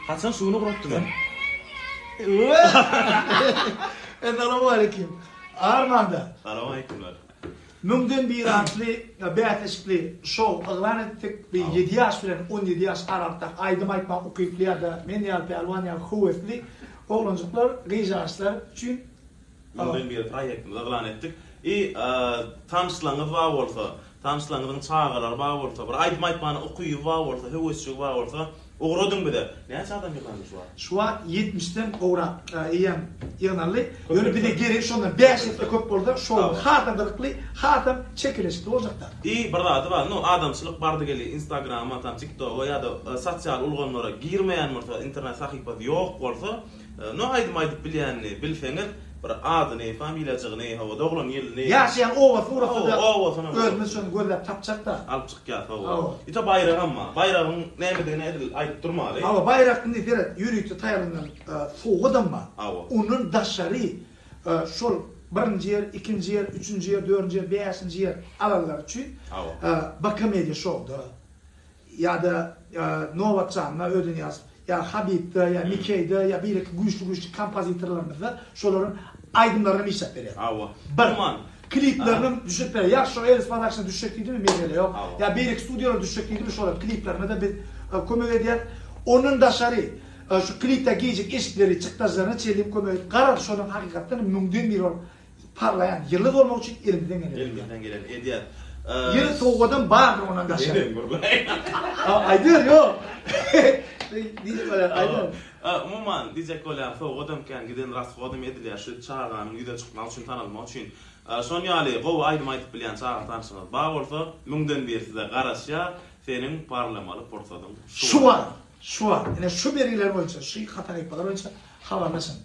Hasan suyunu kuruttum ben. Esselamu aleyküm. Armanda. Selam aleykümler. Mümkün bir antli, beateşikli şov ıglan ettik. Bir 7 yaş bilen 17 yaş aralda aydım aytma okuyup ya da men yalpi alvanya kuvvetli oğlancıklar, gıcaşlar için Mümkün bir proyektimiz ıglan ettik. Tanışlarınız var olsa, tanışlarınızın çağırlar var olsa, bir aydım aytmanı okuyup var olsa, hüvesçik var olsa, uğradın bir de. Ne açadan yıkanmış var? şu an 70'ten uğra iyem yığınarlı. Yönü bir de geri şundan 5 yılda köp oldu. Şov hatam dırıklı, hatam çekilişli olacaklar. Bir adı var, no adamçılık bardı geli Instagram'a, tam TikTok'a ya da sosyal ulgamlara girmeyen olsa, internet sahipası yok olsa, no aydım aydıp bilyenini bilfeňiz, bir adyny, familiýaçygyny, hawa doglan ýylny. Yaşayan ova furafada Ova sana. ölmüş şunu gözlep tapacaklar. Alıp çıkýar hawa. Ita bayrag amma, bayragın näme edil ayıp durmaly. Ama bayraktın deret yürüyüşte tayarından soğudan mı? Ava. Onun daşları şol birinci yer, ikinci yer, üçüncü yer, dördüncü yer, beşinci yer alanlar için bakım ediyor şolda. Ya da Nova Can'la ödün yaz. Ya Habib'de, ya Mikey'de, ya bir güçlü kompozitörlerimizde şoların aydınlarını işlet veriyor. Ava. Barman. Kliplerinin düşükleri. Ya şu Elis Production'a düşüklüydü mü mesele yok. Ya bir stüdyoda düşüklüydü mü şolar kliplerine de bir komik ediyor. Onun daşarı şu klipte giyecek eşikleri çıktajlarını çelip koyuyor. Karar şunun hakikaten mümkün bir parlayan yıllık olmak için elimizden geliyor. Elimizden gelen ediyat. Yıl soğuğudan bağırdı ona daşarı. Edin buradayım. Aydır yok. Diyecek öyle aydır. Umuman diyecek öyle soğuğudan kan giden rast soğuğudan edilýär şu çağırganın yüze çıkmak için tanalmak için. Son ýaly gowy aýdym aýdyp bilýän çağır tanışyňyz bar bolsa, müňden bir size garaşýa senin parlamaly portsadyň. Şu an. Yine şu beriler boyunca, şu hata yapılar boyunca havalasın.